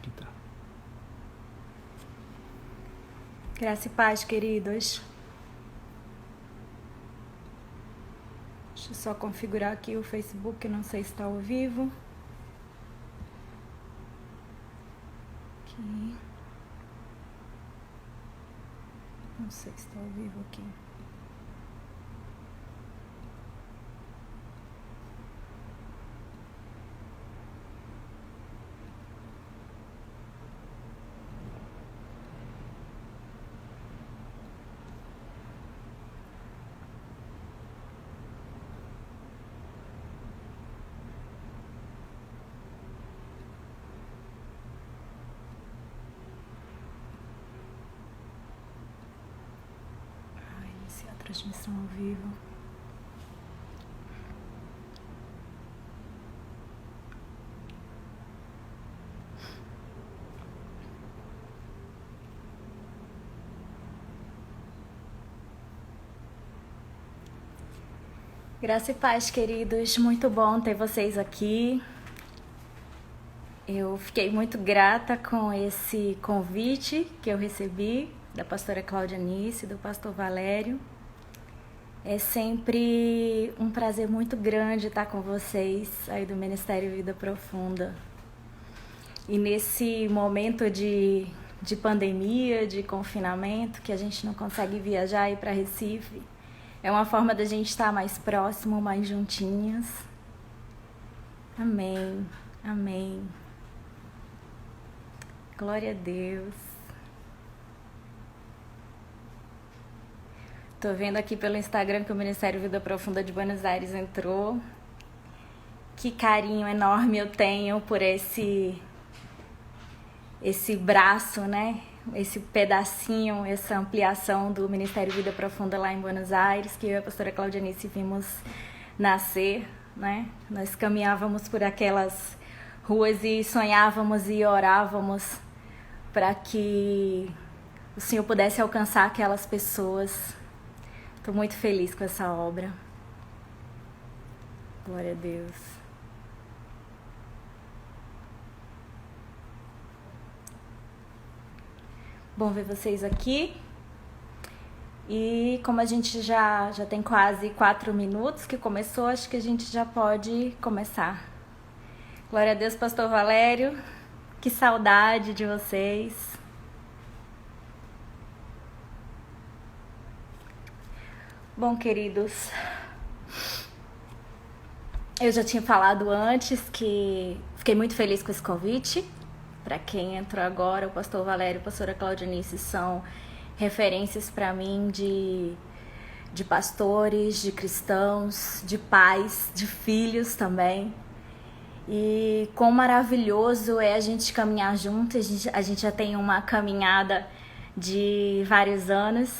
que tá. Graça e paz, queridos. Deixa eu só configurar aqui o Facebook, não sei se está ao vivo. Aqui. Não sei se está ao vivo aqui. Iniciar a transmissão ao vivo. Graça e paz, queridos. Muito bom ter vocês aqui. Eu fiquei muito grata com esse convite que eu recebi da pastora Claudianice e do pastor Valério. É sempre um prazer muito grande estar com vocês aí do Ministério Vida Profunda. E nesse momento de pandemia, de confinamento, que a gente não consegue viajar e ir para Recife, é uma forma da gente estar mais próximo, mais juntinhos. Amém, amém. Glória a Deus. Tô vendo aqui pelo Instagram que o Ministério Vida Profunda de Buenos Aires entrou. Que carinho enorme eu tenho por esse braço, né? Esse pedacinho, essa ampliação do Ministério Vida Profunda lá em Buenos Aires, que eu e a pastora Claudianice vimos nascer, né? Nós caminhávamos por aquelas ruas e sonhávamos e orávamos para que o Senhor pudesse alcançar aquelas pessoas. Estou muito feliz com essa obra. Glória a Deus. Bom ver vocês aqui. E como a gente já tem quase 4 minutos que começou, acho que a gente já pode começar. Glória a Deus, pastor Valério. Que saudade de vocês. Bom, queridos, eu já tinha falado antes que fiquei muito feliz com esse convite. Para quem entrou agora, o pastor Valério e a pastora Claudianice são referências para mim de pastores, de cristãos, de pais, de filhos também. E quão maravilhoso é a gente caminhar junto. A gente já tem uma caminhada de vários anos.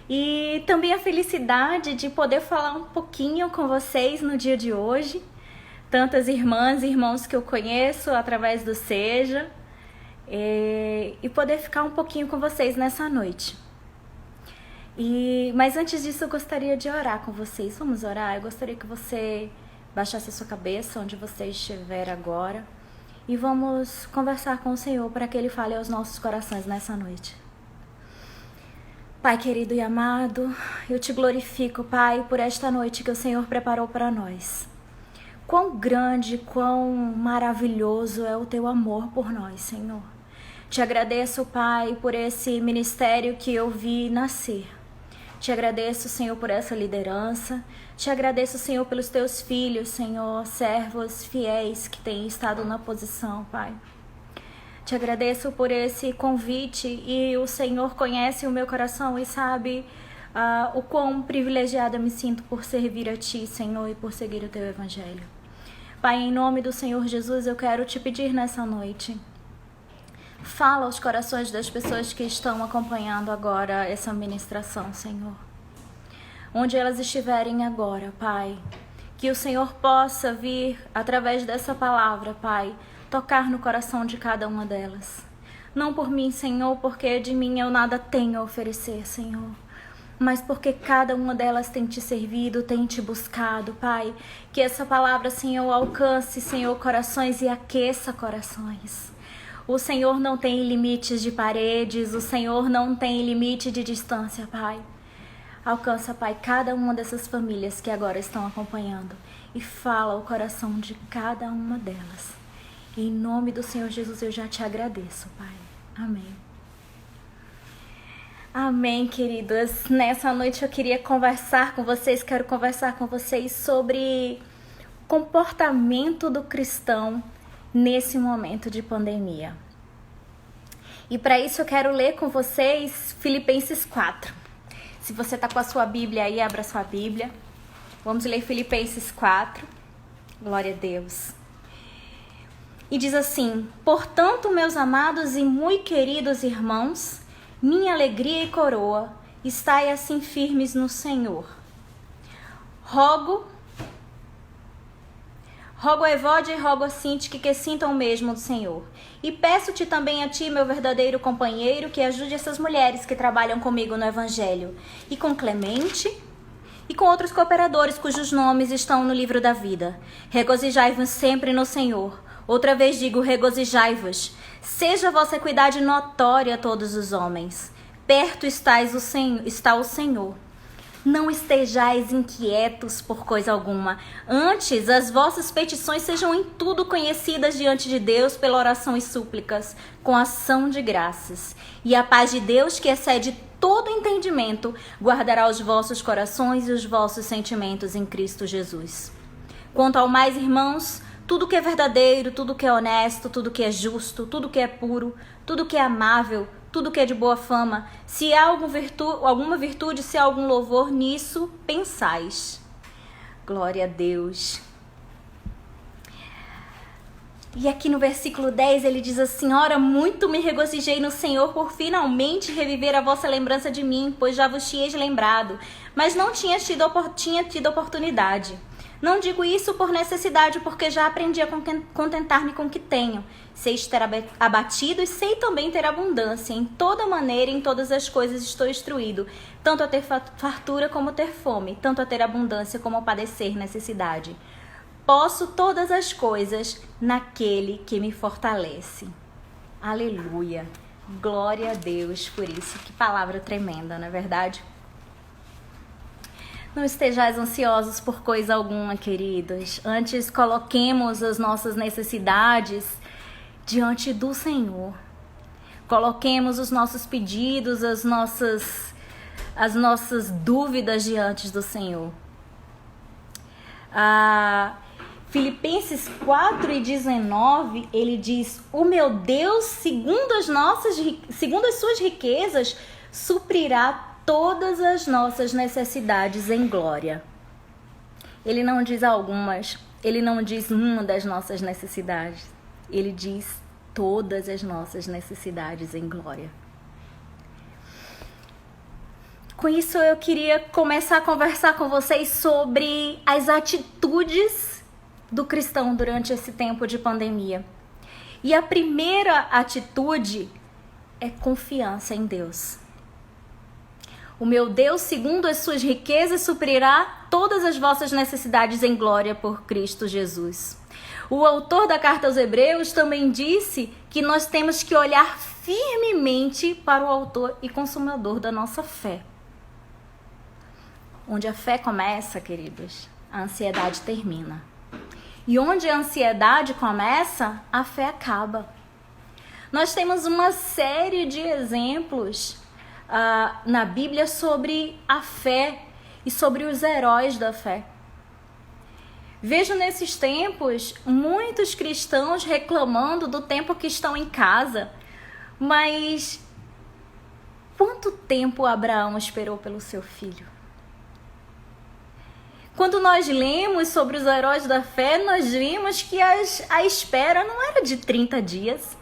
E também a felicidade de poder falar um pouquinho com vocês no dia de hoje. Tantas irmãs e irmãos que eu conheço através do Seja. E poder ficar um pouquinho com vocês nessa noite. Mas antes disso eu gostaria de orar com vocês. Vamos orar? Eu gostaria que você baixasse a sua cabeça onde você estiver agora. E vamos conversar com o Senhor para que Ele fale aos nossos corações nessa noite. Pai querido e amado, eu te glorifico, Pai, por esta noite que o Senhor preparou para nós. Quão grande, quão maravilhoso é o teu amor por nós, Senhor. Te agradeço, Pai, por esse ministério que eu vi nascer. Te agradeço, Senhor, por essa liderança. Te agradeço, Senhor, pelos teus filhos, Senhor, servos fiéis que têm estado na posição, Pai. Te agradeço por esse convite e o Senhor conhece o meu coração e sabe o quão privilegiada me sinto por servir a Ti, Senhor, e por seguir o Teu Evangelho. Pai, em nome do Senhor Jesus, eu quero Te pedir nessa noite. Fala aos corações das pessoas que estão acompanhando agora essa ministração, Senhor. Onde elas estiverem agora, Pai, que o Senhor possa vir, através dessa palavra, Pai, tocar no coração de cada uma delas. Não por mim, Senhor, porque de mim eu nada tenho a oferecer, Senhor, mas porque cada uma delas tem te servido, tem te buscado, Pai. Que essa palavra, Senhor, alcance, Senhor, corações e aqueça corações. O Senhor não tem limites de paredes, o Senhor não tem limite de distância, Pai. Alcança, Pai, cada uma dessas famílias que agora estão acompanhando e fala o coração de cada uma delas. Em nome do Senhor Jesus, eu já te agradeço, Pai. Amém. Amém, queridas. Nessa noite eu queria quero conversar com vocês sobre comportamento do cristão nesse momento de pandemia. E para isso eu quero ler com vocês Filipenses 4. Se você está com a sua Bíblia aí, abra sua Bíblia. Vamos ler Filipenses 4. Glória a Deus. E diz assim: portanto, meus amados e muito queridos irmãos, minha alegria e coroa, estai assim firmes no Senhor. Rogo a Evódia e rogo a Sintique que sintam o mesmo do Senhor. E peço-te também a ti, meu verdadeiro companheiro, que ajude essas mulheres que trabalham comigo no Evangelho, e com Clemente e com outros cooperadores cujos nomes estão no livro da vida. Regozijai-vos sempre no Senhor. Outra vez digo, regozijai-vos. Seja a vossa equidade notória a todos os homens. Perto está o Senhor. Não estejais inquietos por coisa alguma. Antes, as vossas petições sejam em tudo conhecidas diante de Deus pela oração e súplicas, com ação de graças. E a paz de Deus, que excede todo entendimento, guardará os vossos corações e os vossos sentimentos em Cristo Jesus. Quanto ao mais, irmãos, tudo que é verdadeiro, tudo que é honesto, tudo que é justo, tudo que é puro, tudo que é amável, tudo que é de boa fama, se há alguma virtude, se há algum louvor, nisso pensais. Glória a Deus. E aqui no versículo 10 ele diz assim: ora, muito me regozijei no Senhor por finalmente reviver a vossa lembrança de mim, pois já vos tinhais lembrado, mas não tinha tido oportunidade. Não digo isso por necessidade, porque já aprendi a contentar-me com o que tenho. Sei ter abatido e sei também ter abundância. Em toda maneira, em todas as coisas estou instruído, tanto a ter fartura como a ter fome, tanto a ter abundância como a padecer necessidade. Posso todas as coisas naquele que me fortalece. Aleluia. Glória a Deus por isso. Que palavra tremenda, não é verdade? Não estejais ansiosos por coisa alguma, queridos. Antes, coloquemos as nossas necessidades diante do Senhor. Coloquemos os nossos pedidos, as nossas dúvidas diante do Senhor. Filipenses 4:19, ele diz: o meu Deus, segundo as suas riquezas, suprirá todas as nossas necessidades em glória. Ele não diz algumas, ele não diz uma das nossas necessidades. Ele diz todas as nossas necessidades em glória. Com isso eu queria começar a conversar com vocês sobre as atitudes do cristão durante esse tempo de pandemia. E a primeira atitude é confiança em Deus. O meu Deus, segundo as suas riquezas, suprirá todas as vossas necessidades em glória por Cristo Jesus. O autor da carta aos Hebreus também disse que nós temos que olhar firmemente para o autor e consumador da nossa fé. Onde a fé começa, queridos, a ansiedade termina. E onde a ansiedade começa, a fé acaba. Nós temos uma série de exemplos na Bíblia sobre a fé e sobre os heróis da fé. Vejo nesses tempos muitos cristãos reclamando do tempo que estão em casa, mas quanto tempo Abraão esperou pelo seu filho? Quando nós lemos sobre os heróis da fé, nós vimos que a espera não era de 30 dias,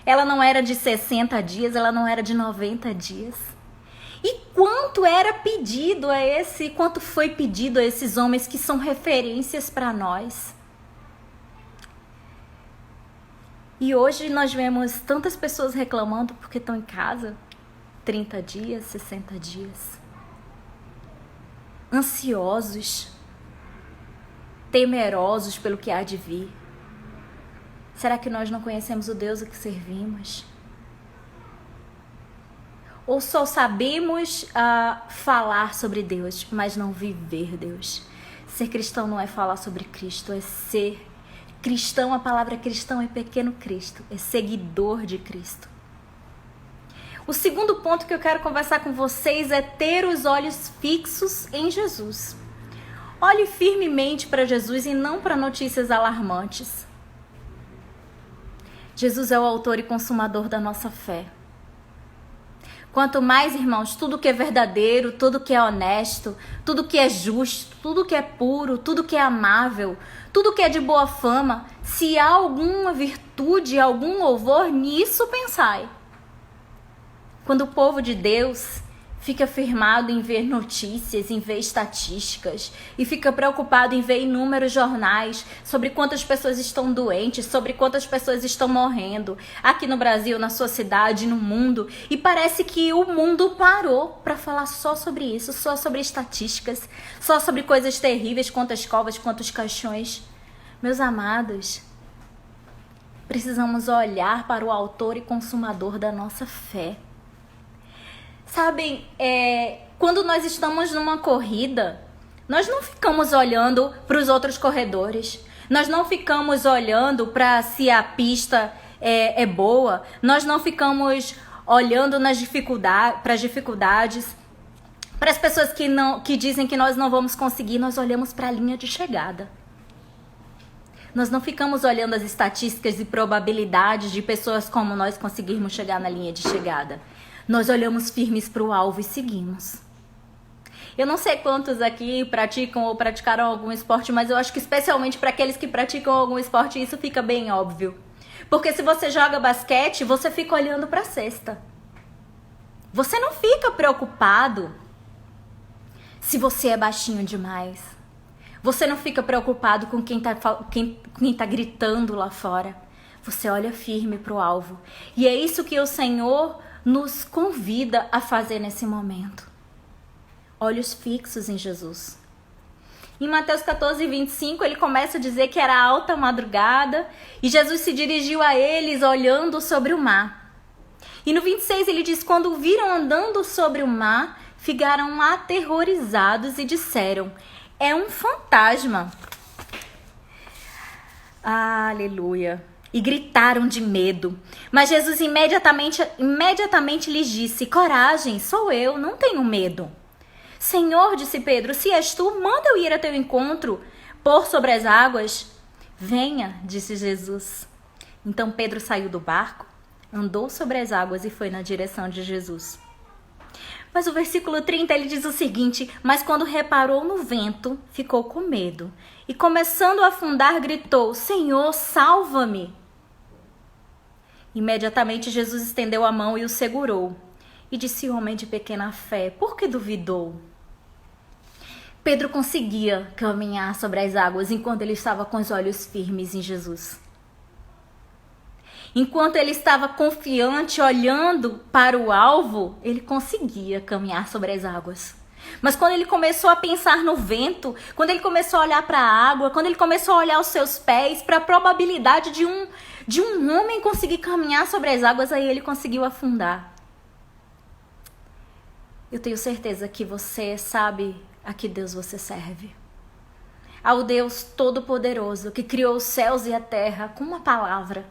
ela não era de 60 dias, ela não era de 90 dias. E quanto foi pedido a esses homens que são referências para nós? E hoje nós vemos tantas pessoas reclamando porque estão em casa, 30 dias, 60 dias. Ansiosos, temerosos pelo que há de vir. Será que nós não conhecemos o Deus a que servimos? Ou só sabemos falar sobre Deus, mas não viver Deus? Ser cristão não é falar sobre Cristo, é ser cristão. A palavra cristão é pequeno Cristo, é seguidor de Cristo. O segundo ponto que eu quero conversar com vocês é ter os olhos fixos em Jesus. Olhe firmemente para Jesus e não para notícias alarmantes. Jesus é o autor e consumador da nossa fé. Quanto mais, irmãos, tudo que é verdadeiro, tudo que é honesto, tudo que é justo, tudo que é puro, tudo que é amável, tudo que é de boa fama, se há alguma virtude, algum louvor, nisso pensai. Quando o povo de Deus fica firmado em ver notícias, em ver estatísticas, e fica preocupado em ver inúmeros jornais sobre quantas pessoas estão doentes, sobre quantas pessoas estão morrendo, aqui no Brasil, na sua cidade, no mundo, e parece que o mundo parou para falar só sobre isso, só sobre estatísticas, só sobre coisas terríveis, quantas covas, quantos caixões. Meus amados, precisamos olhar para o autor e consumador da nossa fé. Sabem, quando nós estamos numa corrida, nós não ficamos olhando para os outros corredores. Nós não ficamos olhando para se a pista é boa. Nós não ficamos olhando para as dificuldades, para as pessoas que dizem que nós não vamos conseguir. Nós olhamos para a linha de chegada. Nós não ficamos olhando as estatísticas e probabilidades de pessoas como nós conseguirmos chegar na linha de chegada. Nós olhamos firmes para o alvo e seguimos. Eu não sei quantos aqui praticam ou praticaram algum esporte, mas eu acho que especialmente para aqueles que praticam algum esporte, isso fica bem óbvio. Porque se você joga basquete, você fica olhando para a cesta. Você não fica preocupado se você é baixinho demais. Você não fica preocupado com quem tá gritando lá fora. Você olha firme para o alvo. E é isso que o Senhor nos convida a fazer nesse momento. Olhos fixos em Jesus. Em Mateus 14, 25, ele começa a dizer que era alta madrugada e Jesus se dirigiu a eles olhando sobre o mar. E no 26 ele diz, quando o viram andando sobre o mar, ficaram aterrorizados e disseram, é um fantasma. Aleluia. E gritaram de medo. Mas Jesus imediatamente lhes disse, coragem, sou eu, não tenho medo. Senhor, disse Pedro, se és tu, manda eu ir a teu encontro, por sobre as águas. Venha, disse Jesus. Então Pedro saiu do barco, andou sobre as águas e foi na direção de Jesus. Mas o versículo 30 ele diz o seguinte, mas quando reparou no vento, ficou com medo. E começando a afundar, gritou, Senhor, salva-me. Imediatamente Jesus estendeu a mão e o segurou. E disse, homem de pequena fé, por que duvidou? Pedro conseguia caminhar sobre as águas enquanto ele estava com os olhos firmes em Jesus. Enquanto ele estava confiante, olhando para o alvo, ele conseguia caminhar sobre as águas. Mas quando ele começou a pensar no vento, quando ele começou a olhar para a água, quando ele começou a olhar os seus pés, para a probabilidade de um homem conseguir caminhar sobre as águas, aí ele conseguiu afundar. Eu tenho certeza que você sabe a que Deus você serve. Ao Deus Todo-Poderoso, que criou os céus e a terra com uma palavra.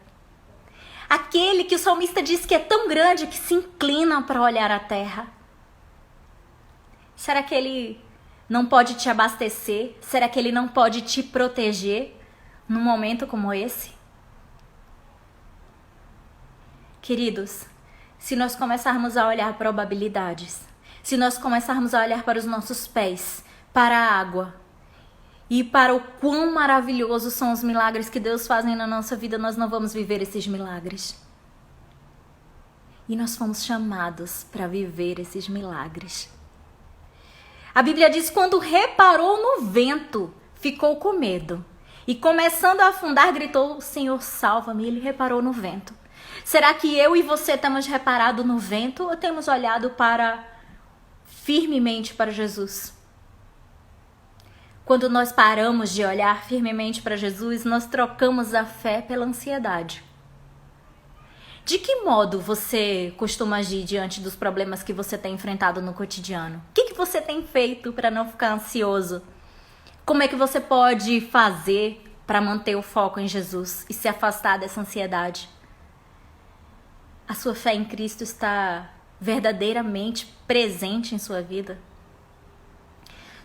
Aquele que o salmista diz que é tão grande que se inclina para olhar a terra. Será que ele não pode te abastecer? Será que ele não pode te proteger num momento como esse? Queridos, se nós começarmos a olhar probabilidades, se nós começarmos a olhar para os nossos pés, para a água e para o quão maravilhosos são os milagres que Deus faz na nossa vida, nós não vamos viver esses milagres. E nós fomos chamados para viver esses milagres. A Bíblia diz, quando reparou no vento, ficou com medo. E começando a afundar, gritou, Senhor, salva-me. Ele reparou no vento. Será que eu e você temos reparado no vento ou temos olhado firmemente para Jesus? Quando nós paramos de olhar firmemente para Jesus, nós trocamos a fé pela ansiedade. De que modo você costuma agir diante dos problemas que você tem enfrentado no cotidiano? O que você tem feito para não ficar ansioso? Como é que você pode fazer para manter o foco em Jesus e se afastar dessa ansiedade? A sua fé em Cristo está verdadeiramente presente em sua vida?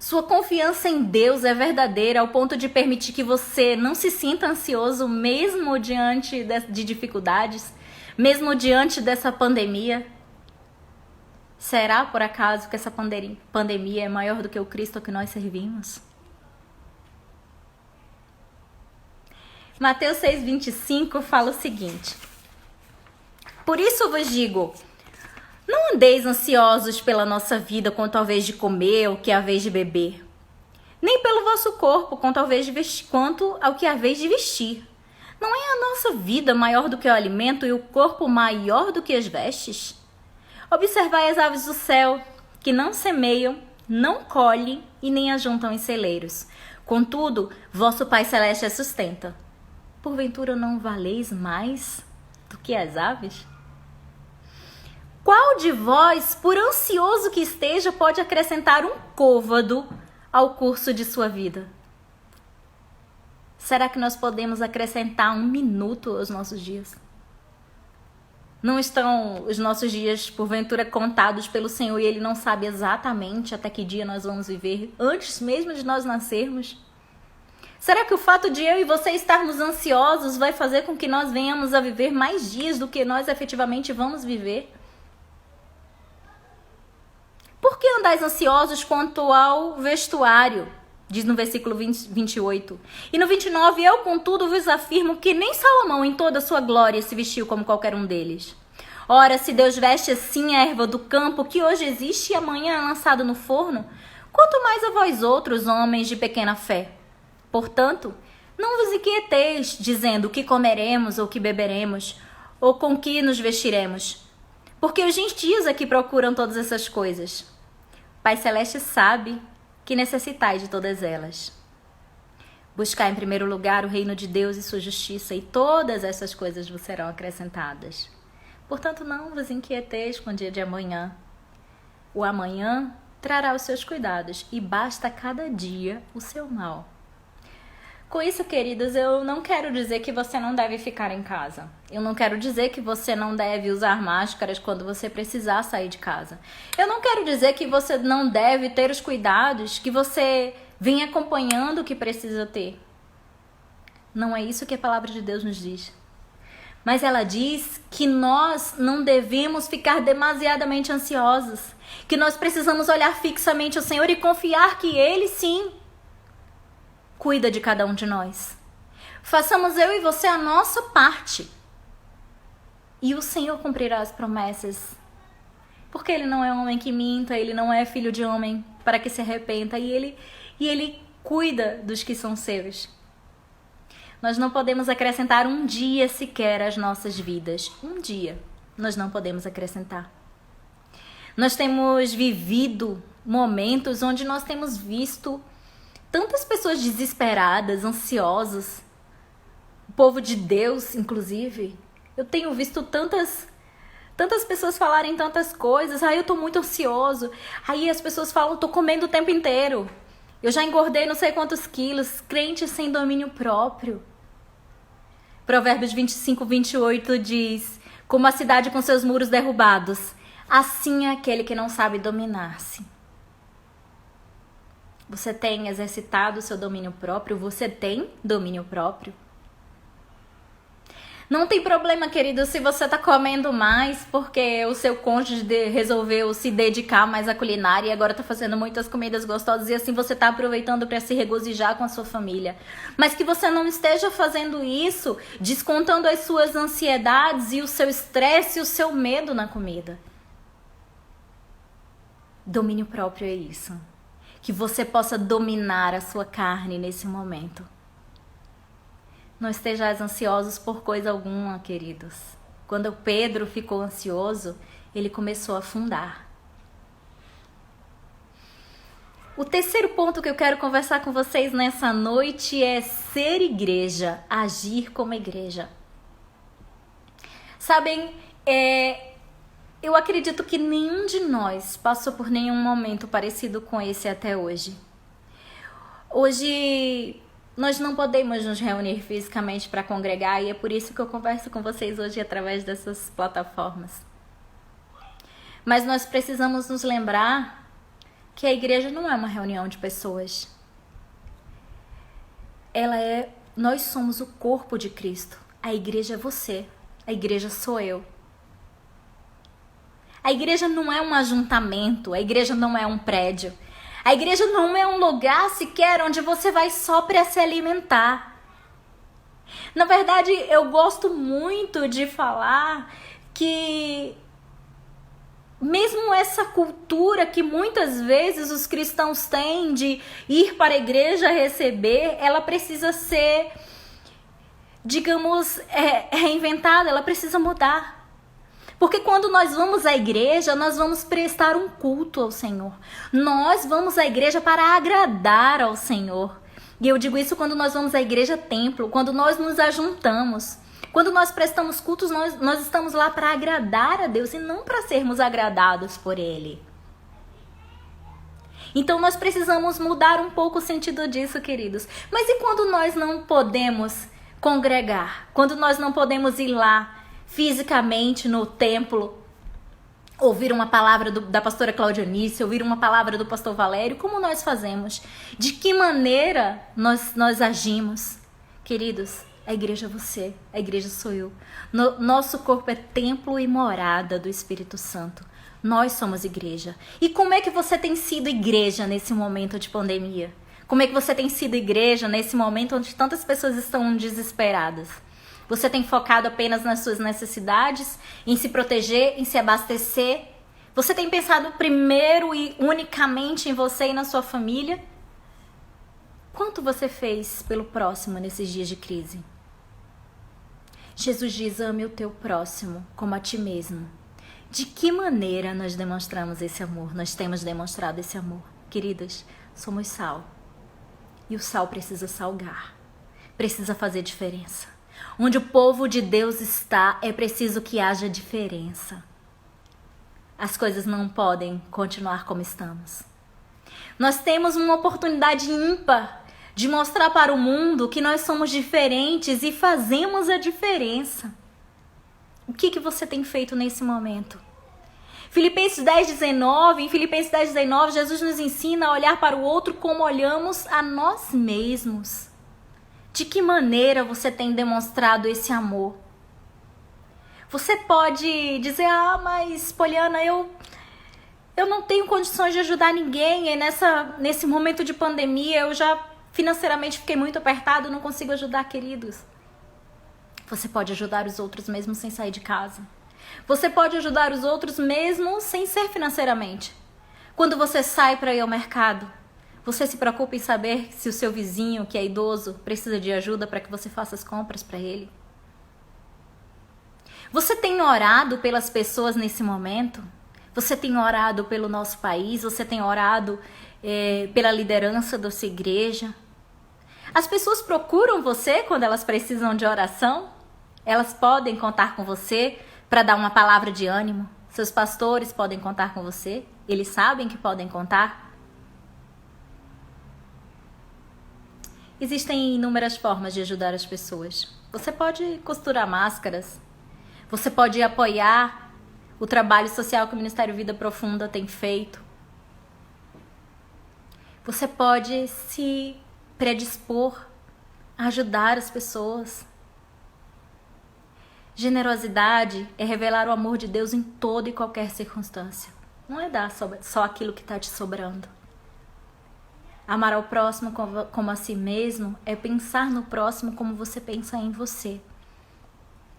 Sua confiança em Deus é verdadeira ao ponto de permitir que você não se sinta ansioso mesmo diante de dificuldades, mesmo diante dessa pandemia? Será por acaso que essa pandemia é maior do que o Cristo que nós servimos? Mateus 6,25 fala o seguinte: por isso vos digo, não andeis ansiosos pela nossa vida quanto à vez de comer ou que à vez de beber, nem pelo vosso corpo quanto ao que à vez de vestir. Não é a nossa vida maior do que o alimento e o corpo maior do que as vestes? Observai as aves do céu, que não semeiam, não colhem e nem ajuntam em celeiros. Contudo, vosso Pai Celeste as sustenta. Porventura não valeis mais do que as aves? Qual de vós, por ansioso que esteja, pode acrescentar um côvado ao curso de sua vida? Será que nós podemos acrescentar 1 minuto aos nossos dias? Não estão os nossos dias, porventura, contados pelo Senhor e Ele não sabe exatamente até que dia nós vamos viver, antes mesmo de nós nascermos? Será que o fato de eu e você estarmos ansiosos vai fazer com que nós venhamos a viver mais dias do que nós efetivamente vamos viver? Por que andais ansiosos quanto ao vestuário? Diz no versículo 28. E no 29, eu, contudo, vos afirmo que nem Salomão, em toda a sua glória, se vestiu como qualquer um deles. Ora, se Deus veste assim a erva do campo, que hoje existe e amanhã é lançado no forno, quanto mais a vós outros, homens de pequena fé. Portanto, não vos inquieteis, dizendo o que comeremos ou que beberemos, ou com que nos vestiremos. Porque os gentios é que procuram todas essas coisas. Pai Celeste sabe que necessitais de todas elas. Buscai em primeiro lugar o reino de Deus e sua justiça, e todas essas coisas vos serão acrescentadas. Portanto, não vos inquieteis com o dia de amanhã. O amanhã trará os seus cuidados, e basta cada dia o seu mal. Com isso, queridos, eu não quero dizer que você não deve ficar em casa. Eu não quero dizer que você não deve usar máscaras quando você precisar sair de casa. Eu não quero dizer que você não deve ter os cuidados que você vem acompanhando que precisa ter. Não é isso que a palavra de Deus nos diz. Mas ela diz que nós não devemos ficar demasiadamente ansiosos, que nós precisamos olhar fixamente ao Senhor e confiar que Ele, sim, cuida de cada um de nós. Façamos eu e você a nossa parte. E o Senhor cumprirá as promessas. Porque Ele não é homem que minta, Ele não é filho de homem para que se arrependa. E Ele cuida dos que são seus. Nós não podemos acrescentar um dia sequer às nossas vidas. Um dia nós não podemos acrescentar. Nós temos vivido momentos onde nós temos visto tantas pessoas desesperadas, ansiosas, o povo de Deus, inclusive. Eu tenho visto tantas pessoas falarem tantas coisas. Eu tô muito ansioso. Aí as pessoas falam, tô comendo o tempo inteiro. Eu já engordei não sei quantos quilos. Crente sem domínio próprio. Provérbios 25:28 diz: como a cidade com seus muros derrubados, assim é aquele que não sabe dominar-se. Você tem exercitado o seu domínio próprio? Você tem domínio próprio? Não tem problema, querido, se você tá comendo mais porque o seu cônjuge resolveu se dedicar mais à culinária e agora tá fazendo muitas comidas gostosas e assim você tá aproveitando para se regozijar com a sua família. Mas que você não esteja fazendo isso descontando as suas ansiedades e o seu estresse e o seu medo na comida. Domínio próprio é isso. Que você possa dominar a sua carne nesse momento. Não estejais ansiosos por coisa alguma, queridos. Quando Pedro ficou ansioso, ele começou a afundar. O terceiro ponto que eu quero conversar com vocês nessa noite é ser igreja, agir como igreja. Sabem, eu acredito que nenhum de nós passou por nenhum momento parecido com esse até hoje. Hoje nós não podemos nos reunir fisicamente para congregar e é por isso que eu converso com vocês hoje através dessas plataformas. Mas nós precisamos nos lembrar que a igreja não é uma reunião de pessoas. Nós somos o corpo de Cristo. A igreja é você. A igreja sou eu. A igreja não é um ajuntamento. A igreja não é um prédio. A igreja não é um lugar sequer onde você vai só para se alimentar. Na verdade, eu gosto muito de falar que mesmo essa cultura que muitas vezes os cristãos têm de ir para a igreja receber, ela precisa ser, digamos, reinventada, ela precisa mudar. Porque quando nós vamos à igreja, nós vamos prestar um culto ao Senhor. Nós vamos à igreja para agradar ao Senhor. E eu digo isso quando nós vamos à igreja templo, quando nós nos ajuntamos. Quando nós prestamos cultos, nós estamos lá para agradar a Deus e não para sermos agradados por Ele. Então nós precisamos mudar um pouco o sentido disso, queridos. Mas e quando nós não podemos congregar? Quando nós não podemos ir lá fisicamente no templo, ouvir uma palavra da pastora Claudionice, ouvir uma palavra do pastor Valério, como nós fazemos? De que maneira nós agimos? Queridos, a igreja é você, a igreja sou eu. Nosso corpo é templo e morada do Espírito Santo. Nós somos igreja. E como é que você tem sido igreja nesse momento de pandemia? Como é que você tem sido igreja nesse momento onde tantas pessoas estão desesperadas? Você tem focado apenas nas suas necessidades, em se proteger, em se abastecer? Você tem pensado primeiro e unicamente em você e na sua família? Quanto você fez pelo próximo nesses dias de crise? Jesus diz: ame o teu próximo como a ti mesmo. De que maneira nós demonstramos esse amor? Nós temos demonstrado esse amor. Queridas, somos sal. E o sal precisa salgar. Precisa fazer diferença. Onde o povo de Deus está, é preciso que haja diferença. As coisas não podem continuar como estamos. Nós temos uma oportunidade ímpar de mostrar para o mundo que nós somos diferentes e fazemos a diferença. O que você tem feito nesse momento? Filipenses 10:19, em Filipenses 10:19, Jesus nos ensina a olhar para o outro como olhamos a nós mesmos. De que maneira você tem demonstrado esse amor? Você pode dizer: mas Poliana, eu não tenho condições de ajudar ninguém, e nesse momento de pandemia eu já financeiramente fiquei muito apertado, não consigo ajudar, queridos. Você pode ajudar os outros mesmo sem sair de casa. Você pode ajudar os outros mesmo sem ser financeiramente. Quando você sai para ir ao mercado, você se preocupa em saber se o seu vizinho, que é idoso, precisa de ajuda para que você faça as compras para ele? Você tem orado pelas pessoas nesse momento? Você tem orado pelo nosso país? Você tem orado pela liderança da sua igreja? As pessoas procuram você quando elas precisam de oração? Elas podem contar com você para dar uma palavra de ânimo? Seus pastores podem contar com você? Eles sabem que podem contar? Existem inúmeras formas de ajudar as pessoas. Você pode costurar máscaras. Você pode apoiar o trabalho social que o Ministério Vida Profunda tem feito. Você pode se predispor a ajudar as pessoas. Generosidade é revelar o amor de Deus em toda e qualquer circunstância. Não é dar só aquilo que está te sobrando. Amar ao próximo como a si mesmo é pensar no próximo como você pensa em você.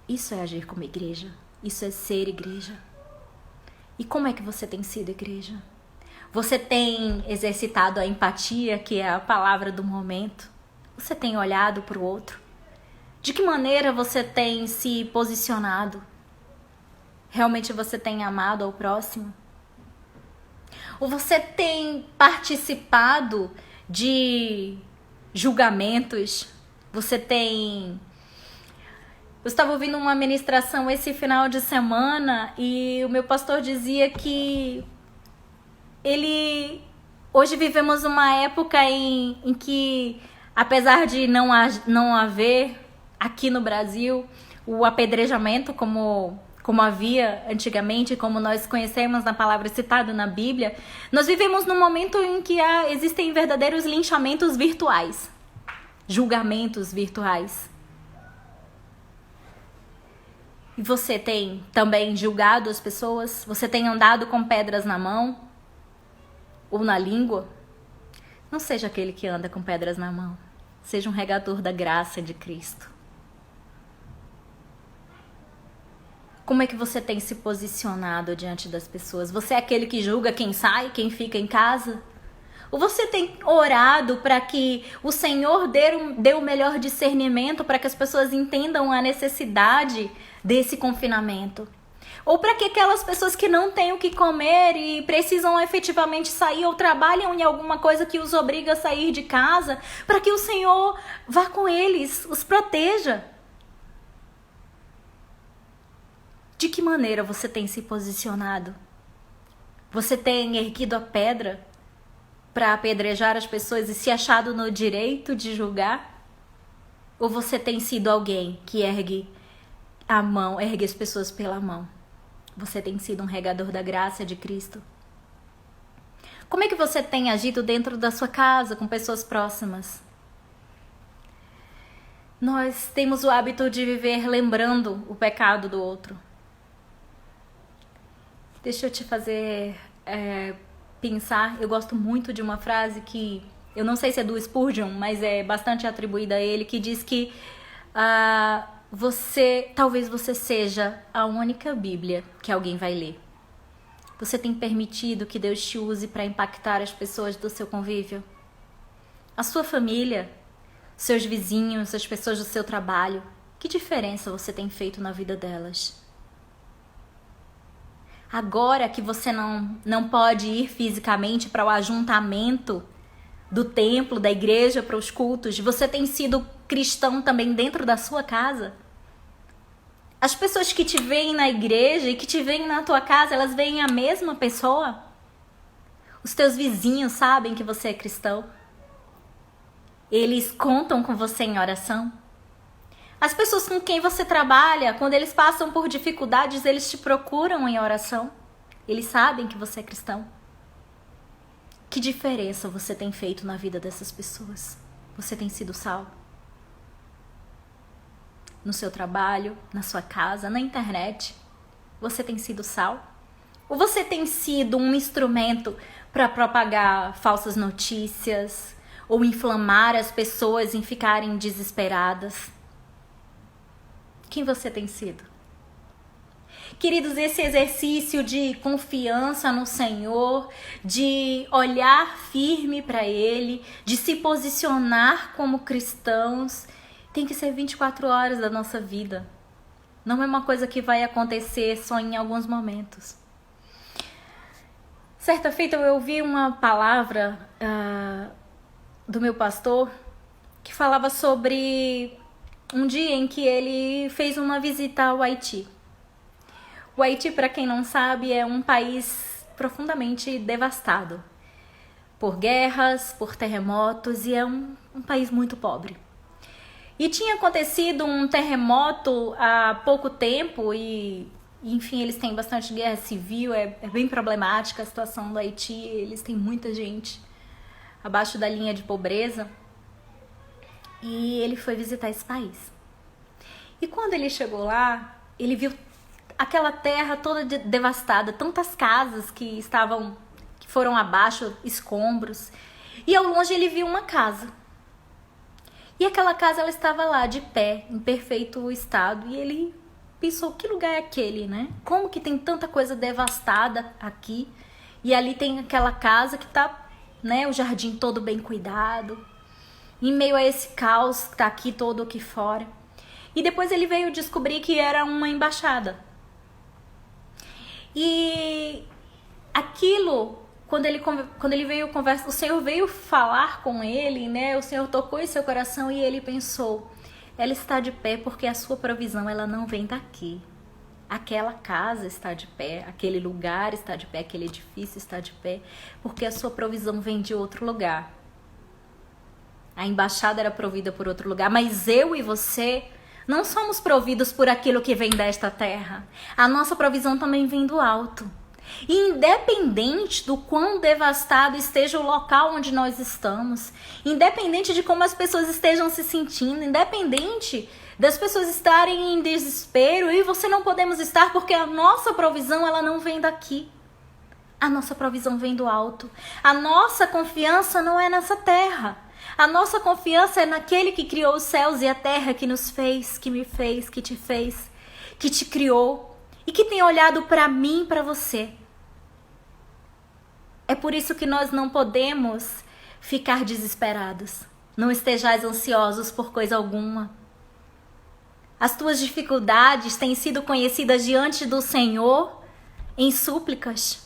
Isso é agir como igreja. Isso é ser igreja. E como é que você tem sido igreja? Você tem exercitado a empatia, que é a palavra do momento? Você tem olhado para o outro? De que maneira você tem se posicionado? Realmente você tem amado ao próximo? Ou você tem participado de julgamentos? Você tem... Eu estava ouvindo uma ministração esse final de semana e o meu pastor dizia que hoje vivemos uma época em que, apesar de não haver aqui no Brasil o apedrejamento como havia antigamente, como nós conhecemos na palavra citada na Bíblia, nós vivemos num momento em que existem verdadeiros linchamentos virtuais, julgamentos virtuais. E você tem também julgado as pessoas? Você tem andado com pedras na mão? Ou na língua? Não seja aquele que anda com pedras na mão. Seja um regador da graça de Cristo. Como é que você tem se posicionado diante das pessoas? Você é aquele que julga quem sai, quem fica em casa? Ou você tem orado para que o Senhor dê o melhor discernimento para que as pessoas entendam a necessidade desse confinamento? Ou para que aquelas pessoas que não têm o que comer e precisam efetivamente sair ou trabalham em alguma coisa que os obriga a sair de casa, para que o Senhor vá com eles, os proteja? De que maneira você tem se posicionado? Você tem erguido a pedra para apedrejar as pessoas e se achado no direito de julgar? Ou você tem sido alguém que ergue a mão, ergue as pessoas pela mão? Você tem sido um regador da graça de Cristo? Como é que você tem agido dentro da sua casa, com pessoas próximas? Nós temos o hábito de viver lembrando o pecado do outro. Deixa eu te fazer pensar. Eu gosto muito de uma frase que, eu não sei se é do Spurgeon, mas é bastante atribuída a ele, que diz que talvez você seja a única Bíblia que alguém vai ler. Você tem permitido que Deus te use para impactar as pessoas do seu convívio? A sua família, seus vizinhos, as pessoas do seu trabalho, que diferença você tem feito na vida delas? Agora que você não pode ir fisicamente para o ajuntamento do templo, da igreja, para os cultos, você tem sido cristão também dentro da sua casa? As pessoas que te veem na igreja e que te veem na tua casa, elas veem a mesma pessoa? Os teus vizinhos sabem que você é cristão? Eles contam com você em oração? As pessoas com quem você trabalha, quando eles passam por dificuldades, eles te procuram em oração? Eles sabem que você é cristão? Que diferença você tem feito na vida dessas pessoas? Você tem sido sal? No seu trabalho, na sua casa, na internet, você tem sido sal? Ou você tem sido um instrumento para propagar falsas notícias ou inflamar as pessoas em ficarem desesperadas? Quem você tem sido? Queridos, esse exercício de confiança no Senhor, de olhar firme para Ele, de se posicionar como cristãos, tem que ser 24 horas da nossa vida. Não é uma coisa que vai acontecer só em alguns momentos. Certa feita eu ouvi uma palavra do meu pastor que falava sobre um dia em que ele fez uma visita ao Haiti. O Haiti, para quem não sabe, é um país profundamente devastado por guerras, por terremotos, e é um país muito pobre. E tinha acontecido um terremoto há pouco tempo e, enfim, eles têm bastante guerra civil, é bem problemática a situação do Haiti, eles têm muita gente abaixo da linha de pobreza. E ele foi visitar esse país. E quando ele chegou lá, ele viu aquela terra toda devastada, tantas casas que foram abaixo, escombros. E ao longe ele viu uma casa. E aquela casa, ela estava lá de pé, em perfeito estado. E ele pensou, que lugar é aquele, né? Como que tem tanta coisa devastada aqui? E ali tem aquela casa que tá, né, o jardim todo bem cuidado, em meio a esse caos que tá aqui todo aqui fora. E depois ele veio descobrir que era uma embaixada. E aquilo quando ele veio conversar, o Senhor veio falar com ele, né? O Senhor tocou em seu coração e ele pensou: ela está de pé porque a sua provisão ela não vem daqui. Aquela casa está de pé, aquele lugar está de pé, aquele edifício está de pé, porque a sua provisão vem de outro lugar. A embaixada era provida por outro lugar, mas eu e você não somos providos por aquilo que vem desta terra. A nossa provisão também vem do alto. E independente do quão devastado esteja o local onde nós estamos, independente de como as pessoas estejam se sentindo, independente das pessoas estarem em desespero, e você não podemos estar porque a nossa provisão ela não vem daqui. A nossa provisão vem do alto. A nossa confiança não é nessa terra. A nossa confiança é naquele que criou os céus e a terra, que nos fez, que me fez, que te criou e que tem olhado para mim e para você. É por isso que nós não podemos ficar desesperados. Não estejais ansiosos por coisa alguma. As tuas dificuldades têm sido conhecidas diante do Senhor em súplicas.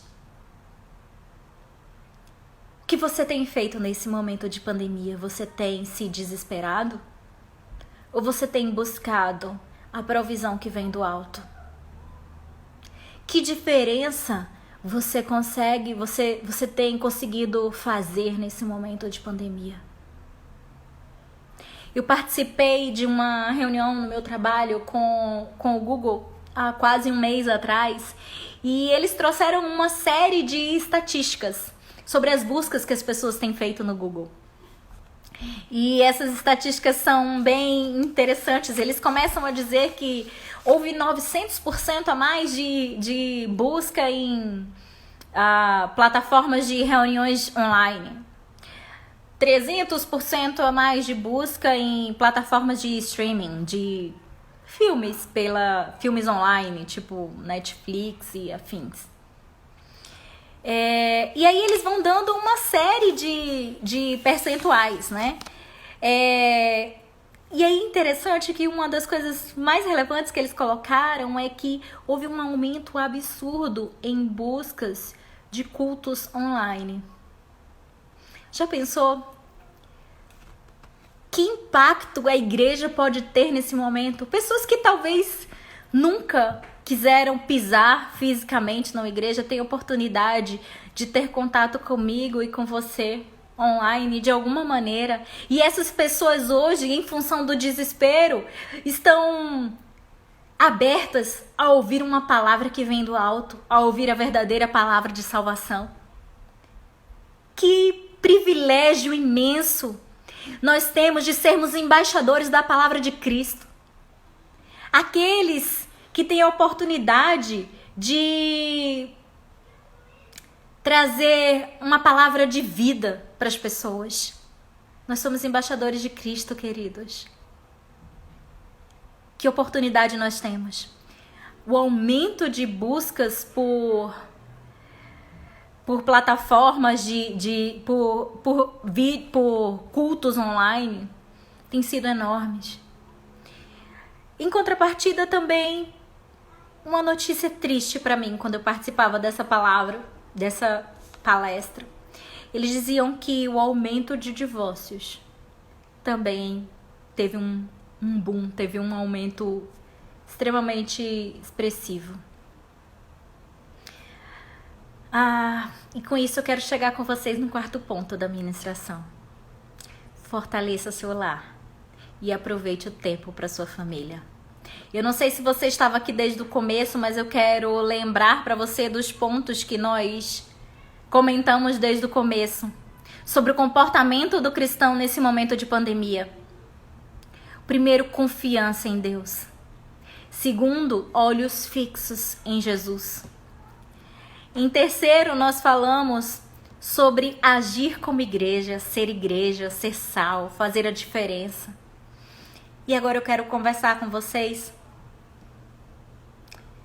O que você tem feito nesse momento de pandemia? Você tem se desesperado? Ou você tem buscado a provisão que vem do alto? Que diferença você tem conseguido fazer nesse momento de pandemia? Eu participei de uma reunião no meu trabalho com o Google há quase um mês atrás, e eles trouxeram uma série de estatísticas sobre as buscas que as pessoas têm feito no Google. E essas estatísticas são bem interessantes. Eles começam a dizer que houve 900% a mais de busca em plataformas de reuniões online. 300% a mais de busca em plataformas de streaming, de filmes online, tipo Netflix e afins. E aí eles vão dando uma série de percentuais, né? E aí interessante que uma das coisas mais relevantes que eles colocaram é que houve um aumento absurdo em buscas de cultos online. Já pensou? Que impacto a igreja pode ter nesse momento? Pessoas que talvez nunca quiseram pisar fisicamente na igreja têm oportunidade de ter contato comigo e com você online de alguma maneira. E essas pessoas hoje, em função do desespero, estão abertas a ouvir uma palavra que vem do alto, a ouvir a verdadeira palavra de salvação. Que privilégio imenso nós temos de sermos embaixadores da palavra de Cristo. Aqueles que têm a oportunidade de trazer uma palavra de vida para as pessoas. Nós somos embaixadores de Cristo, queridos. Que oportunidade nós temos? O aumento de buscas por plataformas por cultos online tem sido enormes. Em contrapartida também, uma notícia triste para mim quando eu participava dessa palestra. Eles diziam que o aumento de divórcios também teve um boom, teve um aumento extremamente expressivo. E com isso eu quero chegar com vocês no quarto ponto da minha ministração. Fortaleça seu lar e aproveite o tempo para sua família. Eu não sei se você estava aqui desde o começo, mas eu quero lembrar para você dos pontos que nós comentamos desde o começo sobre o comportamento do cristão nesse momento de pandemia. Primeiro, confiança em Deus. Segundo, olhos fixos em Jesus. Em terceiro, nós falamos sobre agir como igreja, ser sal, fazer a diferença. E agora eu quero conversar com vocês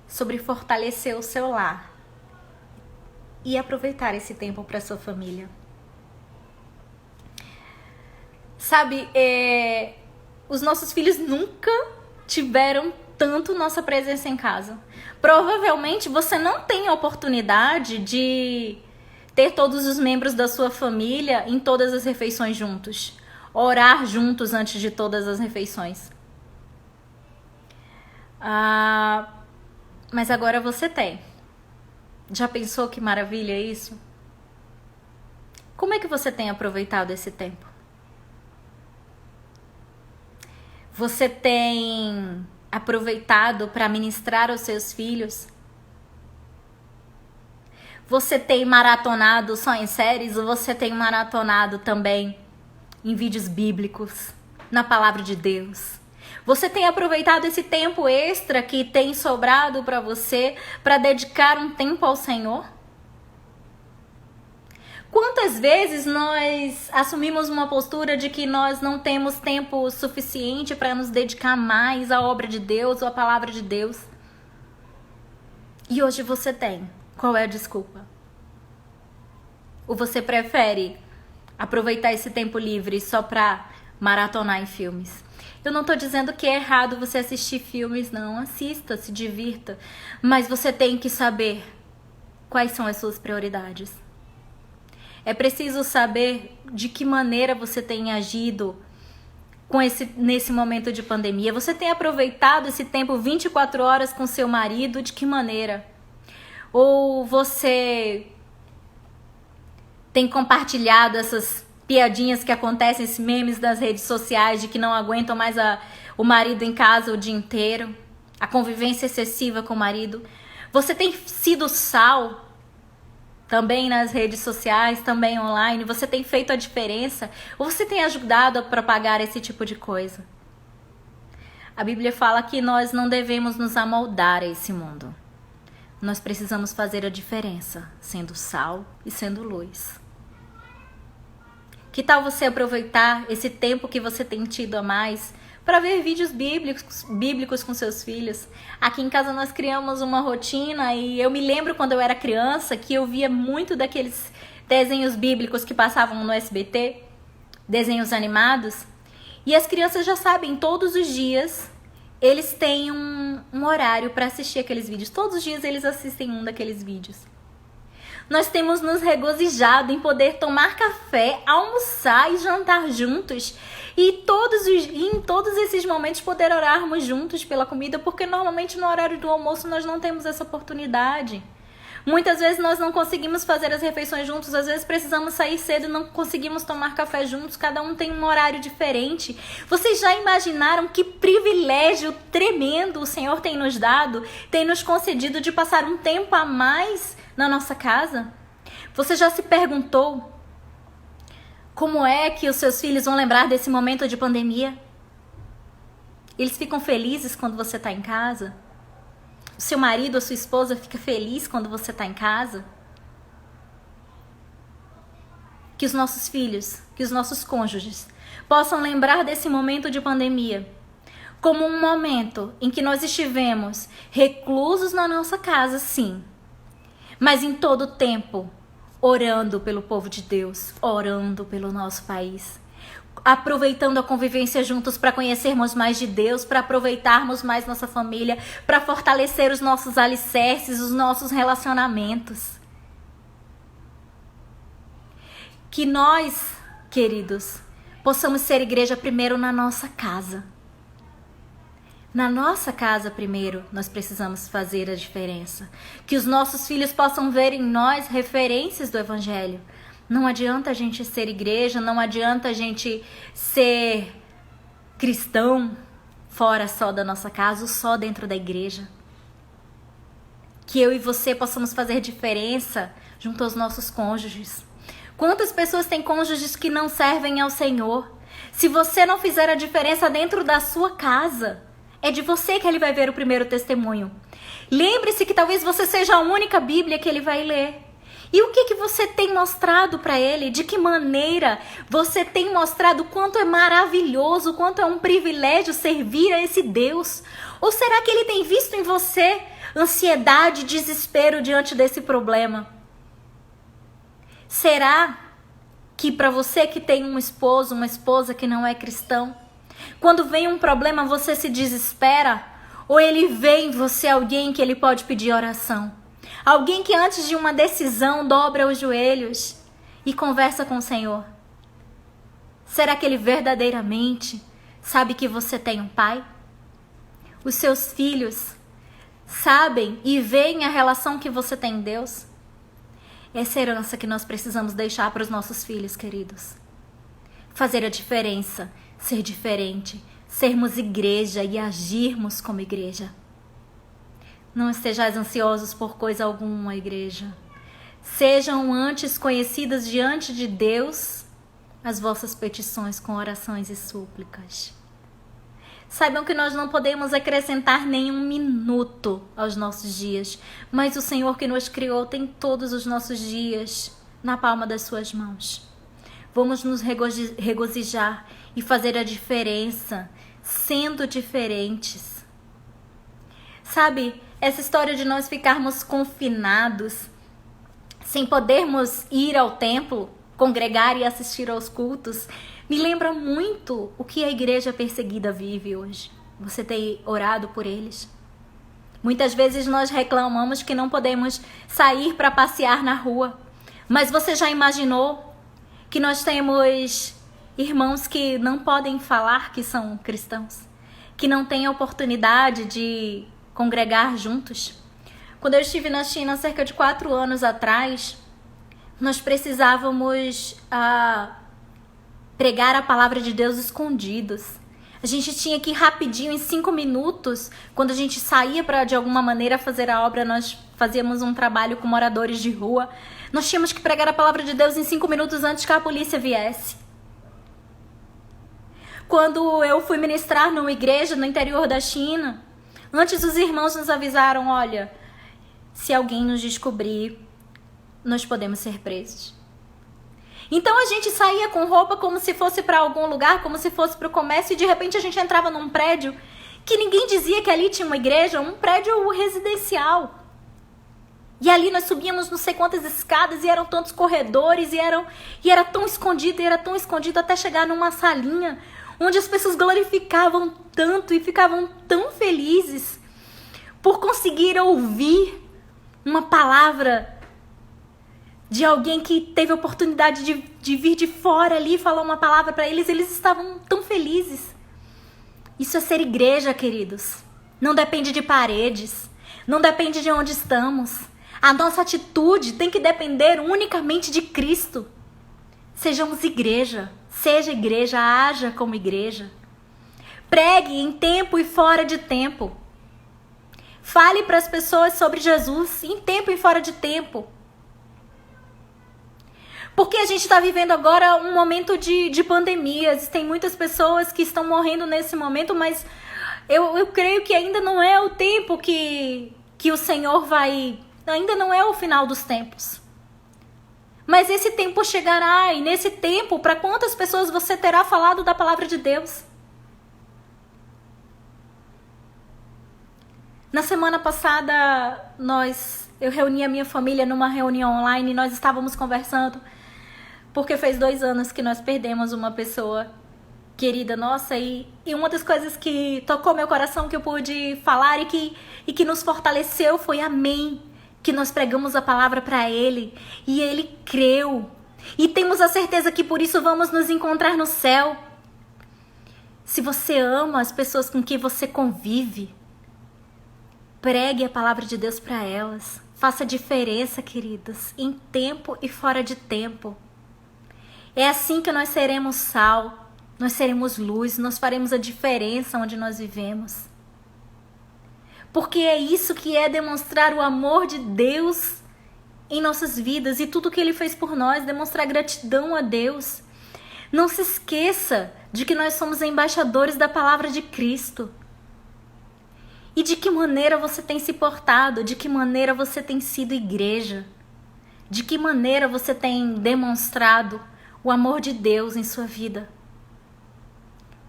sobre fortalecer o seu lar e aproveitar esse tempo para sua família. Sabe, os nossos filhos nunca tiveram tanto nossa presença em casa. Provavelmente você não tem a oportunidade de ter todos os membros da sua família em todas as refeições juntos. Orar juntos antes de todas as refeições. Mas agora você tem. Já pensou que maravilha isso? Como é que você tem aproveitado esse tempo? Você tem aproveitado para ministrar aos seus filhos? Você tem maratonado só em séries ou você tem maratonado também em vídeos bíblicos, na palavra de Deus? Você tem aproveitado esse tempo extra que tem sobrado para você para dedicar um tempo ao Senhor? Quantas vezes nós assumimos uma postura de que nós não temos tempo suficiente para nos dedicar mais à obra de Deus ou à palavra de Deus? E hoje você tem. Qual é a desculpa? Ou você prefere aproveitar esse tempo livre só para maratonar em filmes? Eu não tô dizendo que é errado você assistir filmes, não. Assista, se divirta. Mas você tem que saber quais são as suas prioridades. É preciso saber de que maneira você tem agido nesse momento de pandemia. Você tem aproveitado esse tempo 24 horas com seu marido? De que maneira? Ou você tem compartilhado essas piadinhas que acontecem, esses memes das redes sociais de que não aguentam mais o marido em casa o dia inteiro, a convivência excessiva com o marido? Você tem sido sal também nas redes sociais, também online? Você tem feito a diferença? Ou você tem ajudado a propagar esse tipo de coisa? A Bíblia fala que nós não devemos nos amoldar a esse mundo. Nós precisamos fazer a diferença, sendo sal e sendo luz. Que tal você aproveitar esse tempo que você tem tido a mais para ver vídeos bíblicos com seus filhos? Aqui em casa nós criamos uma rotina e eu me lembro quando eu era criança que eu via muito daqueles desenhos bíblicos que passavam no SBT, desenhos animados, e as crianças já sabem, todos os dias eles têm um horário para assistir aqueles vídeos. Todos os dias eles assistem um daqueles vídeos. Nós temos nos regozijado em poder tomar café, almoçar e jantar juntos. E em todos esses momentos poder orarmos juntos pela comida, porque normalmente no horário do almoço nós não temos essa oportunidade. Muitas vezes nós não conseguimos fazer as refeições juntos, às vezes precisamos sair cedo e não conseguimos tomar café juntos, cada um tem um horário diferente. Vocês já imaginaram que privilégio tremendo o Senhor tem nos dado, tem nos concedido de passar um tempo a mais na nossa casa? Você já se perguntou como é que os seus filhos vão lembrar desse momento de pandemia? Eles ficam felizes quando você está em casa? O seu marido ou sua esposa fica feliz quando você está em casa? Que os nossos filhos, que os nossos cônjuges possam lembrar desse momento de pandemia como um momento em que nós estivemos reclusos na nossa casa, sim, mas em todo o tempo orando pelo povo de Deus, orando pelo nosso país, aproveitando a convivência juntos para conhecermos mais de Deus, para aproveitarmos mais nossa família, para fortalecer os nossos alicerces, os nossos relacionamentos. Que nós, queridos, possamos ser igreja primeiro na nossa casa. Na nossa casa primeiro, nós precisamos fazer a diferença. Que os nossos filhos possam ver em nós referências do Evangelho. Não adianta a gente ser igreja, não adianta a gente ser cristão fora só da nossa casa ou só dentro da igreja. Que eu e você possamos fazer diferença junto aos nossos cônjuges. Quantas pessoas têm cônjuges que não servem ao Senhor? Se você não fizer a diferença dentro da sua casa, é de você que ele vai ver o primeiro testemunho. Lembre-se que talvez você seja a única Bíblia que ele vai ler. E o que você tem mostrado para ele? De que maneira você tem mostrado o quanto é maravilhoso, o quanto é um privilégio servir a esse Deus? Ou será que ele tem visto em você ansiedade, desespero diante desse problema? Será que para você que tem um esposo, uma esposa que não é cristão, quando vem um problema você se desespera? Ou ele vê em você alguém que ele pode pedir oração? Alguém que antes de uma decisão dobra os joelhos e conversa com o Senhor. Será que ele verdadeiramente sabe que você tem um pai? Os seus filhos sabem e veem a relação que você tem em Deus? Essa herança que nós precisamos deixar para os nossos filhos, queridos. Fazer a diferença, ser diferente, sermos igreja e agirmos como igreja. Não estejais ansiosos por coisa alguma, igreja. Sejam antes conhecidas diante de Deus as vossas petições com orações e súplicas. Saibam que nós não podemos acrescentar nenhum minuto aos nossos dias, mas o Senhor que nos criou tem todos os nossos dias na palma das suas mãos. Vamos nos regozijar e fazer a diferença, sendo diferentes. Sabe, essa história de nós ficarmos confinados, sem podermos ir ao templo, congregar e assistir aos cultos, me lembra muito o que a igreja perseguida vive hoje. Você tem orado por eles? Muitas vezes nós reclamamos que não podemos sair para passear na rua. Mas você já imaginou que nós temos irmãos que não podem falar que são cristãos? Que não têm a oportunidade de congregar juntos? Quando eu estive na China cerca de 4 anos atrás, nós precisávamos pregar a palavra de Deus escondidos. A gente tinha que ir rapidinho, em 5 minutos, quando a gente saía para de alguma maneira fazer a obra, nós fazíamos um trabalho com moradores de rua. Nós tínhamos que pregar a palavra de Deus em 5 minutos antes que a polícia viesse. Quando eu fui ministrar numa igreja no interior da China, antes os irmãos nos avisaram, olha, se alguém nos descobrir, nós podemos ser presos. Então a gente saía com roupa como se fosse para algum lugar, como se fosse para o comércio, e de repente a gente entrava num prédio que ninguém dizia que ali tinha uma igreja, um prédio residencial. E ali nós subíamos não sei quantas escadas e eram tantos corredores e era tão escondido até chegar numa salinha onde as pessoas glorificavam tanto e ficavam tão felizes por conseguir ouvir uma palavra de alguém que teve a oportunidade de vir de fora ali e falar uma palavra para eles. Eles estavam tão felizes. Isso é ser igreja, queridos. Não depende de paredes. Não depende de onde estamos. A nossa atitude tem que depender unicamente de Cristo. Sejamos igreja. Seja igreja, haja como igreja. Pregue em tempo e fora de tempo. Fale para as pessoas sobre Jesus em tempo e fora de tempo. Porque a gente está vivendo agora um momento de pandemias. Tem muitas pessoas que estão morrendo nesse momento, mas eu creio que ainda não é o tempo que o Senhor vai... Ainda não é o final dos tempos. Mas esse tempo chegará, e nesse tempo, para quantas pessoas você terá falado da palavra de Deus? Na semana passada, eu reuni a minha família numa reunião online, e nós estávamos conversando, porque fez 2 anos que nós perdemos uma pessoa querida nossa, e uma das coisas que tocou meu coração, que eu pude falar e que nos fortaleceu foi amém, que nós pregamos a palavra para ele, e ele creu, e temos a certeza que por isso vamos nos encontrar no céu. Se você ama as pessoas com quem você convive, pregue a palavra de Deus para elas, faça diferença, queridos, em tempo e fora de tempo. É assim que nós seremos sal, nós seremos luz, nós faremos a diferença onde nós vivemos. Porque é isso que é demonstrar o amor de Deus em nossas vidas e tudo que Ele fez por nós, demonstrar gratidão a Deus. Não se esqueça de que nós somos embaixadores da palavra de Cristo. E de que maneira você tem se portado, de que maneira você tem sido igreja, de que maneira você tem demonstrado o amor de Deus em sua vida.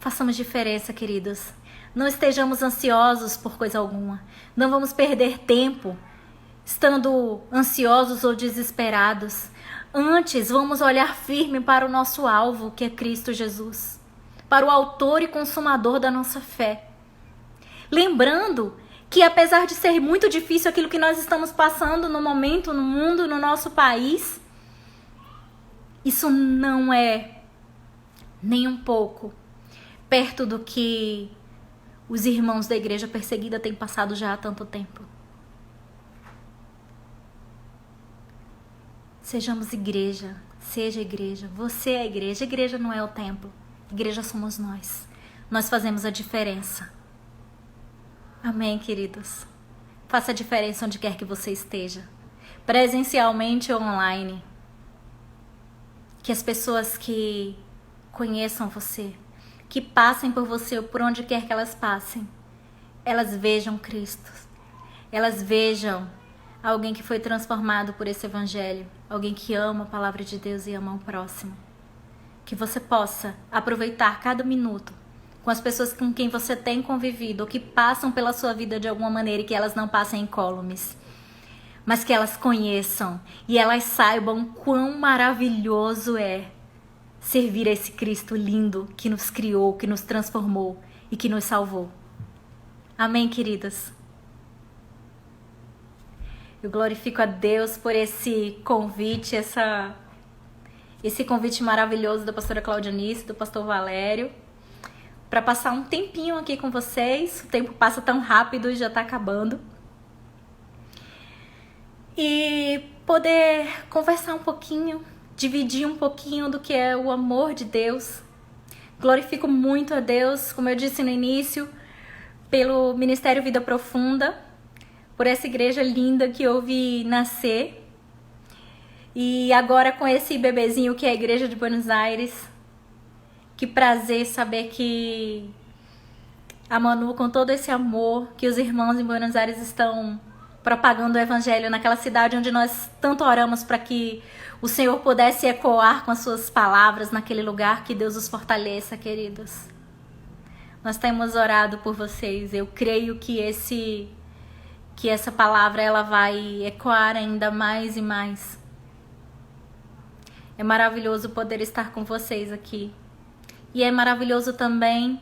Façamos diferença, queridos. Não estejamos ansiosos por coisa alguma. Não vamos perder tempo estando ansiosos ou desesperados. Antes, vamos olhar firme para o nosso alvo, que é Cristo Jesus, para o autor e consumador da nossa fé. Lembrando Que apesar de ser muito difícil aquilo que nós estamos passando no momento, no mundo, no nosso país, isso não é nem um pouco perto do que os irmãos da igreja perseguida têm passado já há tanto tempo. Sejamos igreja, seja igreja, você é igreja. Igreja não é o templo, igreja somos nós. Nós fazemos a diferença. Amém, queridos? Faça a diferença onde quer que você esteja, presencialmente ou online. Que as pessoas que conheçam você, que passem por você ou por onde quer que elas passem, elas vejam Cristo, elas vejam alguém que foi transformado por esse evangelho, alguém que ama a palavra de Deus e ama o próximo. Que você possa aproveitar cada minuto com as pessoas com quem você tem convivido ou que passam pela sua vida de alguma maneira e que elas não passem incólumes, mas que elas conheçam e elas saibam quão maravilhoso é servir a esse Cristo lindo que nos criou, que nos transformou e que nos salvou. Amém, queridas? Eu glorifico a Deus por esse convite, esse convite maravilhoso da pastora Claudianice, do pastor Valério, para passar um tempinho aqui com vocês. O tempo passa tão rápido e já está acabando. E poder conversar um pouquinho, dividir um pouquinho do que é o amor de Deus. Glorifico muito a Deus, como eu disse no início, pelo Ministério Vida Profunda, por essa igreja linda que eu vi nascer. E agora com esse bebezinho que é a Igreja de Buenos Aires. Que prazer saber que a Manu, com todo esse amor, que os irmãos em Buenos Aires estão propagando o evangelho naquela cidade onde nós tanto oramos para que o Senhor pudesse ecoar com as suas palavras naquele lugar. Que Deus os fortaleça, queridos. Nós temos orado por vocês. Eu creio que essa palavra ela vai ecoar ainda mais e mais. É maravilhoso poder estar com vocês aqui. E é maravilhoso também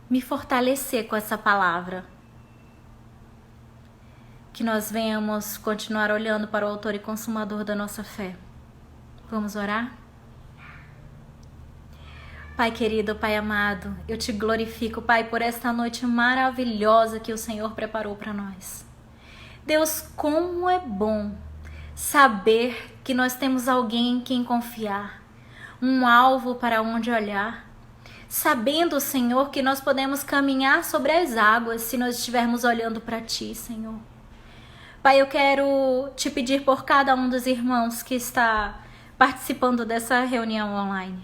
me fortalecer com essa palavra. Que nós venhamos continuar olhando para o autor e consumador da nossa fé. Vamos orar? Pai querido, Pai amado, eu te glorifico, Pai, por esta noite maravilhosa que o Senhor preparou para nós. Deus, como é bom saber que nós temos alguém em quem confiar, um alvo para onde olhar, sabendo, Senhor, que nós podemos caminhar sobre as águas se nós estivermos olhando para Ti, Senhor. Pai, eu quero te pedir por cada um dos irmãos que está participando dessa reunião online,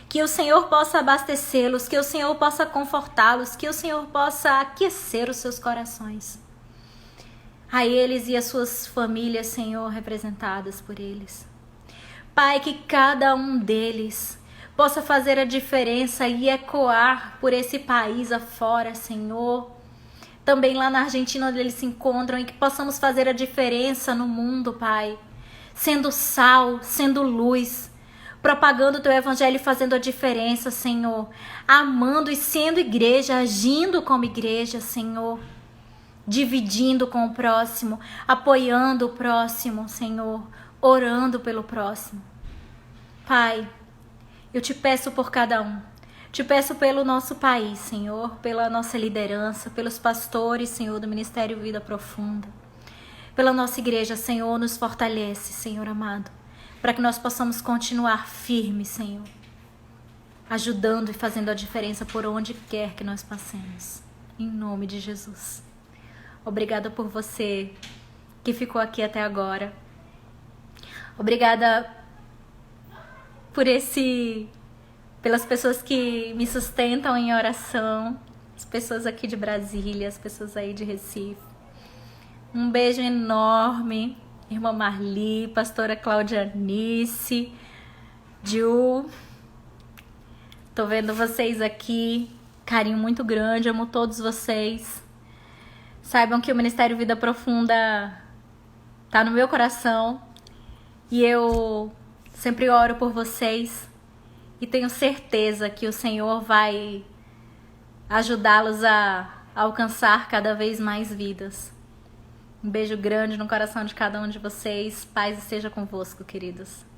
que o Senhor possa abastecê-los, que o Senhor possa confortá-los, que o Senhor possa aquecer os seus corações. A eles e as suas famílias, Senhor, representadas por eles. Pai, que cada um deles possa fazer a diferença e ecoar por esse país afora, Senhor. Também lá na Argentina onde eles se encontram, e que possamos fazer a diferença no mundo, Pai. Sendo sal, sendo luz, propagando o Teu Evangelho e fazendo a diferença, Senhor. Amando e sendo igreja, agindo como igreja, Senhor. Dividindo com o próximo, apoiando o próximo, Senhor. Orando pelo próximo. Pai, eu te peço por cada um. Te peço pelo nosso país, Senhor, pela nossa liderança, pelos pastores, Senhor, do Ministério Vida Profunda. Pela nossa igreja, Senhor, nos fortalece, Senhor amado, para que nós possamos continuar firmes, Senhor, ajudando e fazendo a diferença por onde quer que nós passemos. Em nome de Jesus. Obrigada por você que ficou aqui até agora. Obrigada pelas pessoas que me sustentam em oração, as pessoas aqui de Brasília, as pessoas aí de Recife. Um beijo enorme, irmã Marli, pastora Claudianice, Ju. Tô vendo vocês aqui, carinho muito grande, amo todos vocês. Saibam que o Ministério Vida Profunda tá no meu coração e eu sempre oro por vocês e tenho certeza que o Senhor vai ajudá-los a alcançar cada vez mais vidas. Um beijo grande no coração de cada um de vocês. Paz esteja convosco, queridos.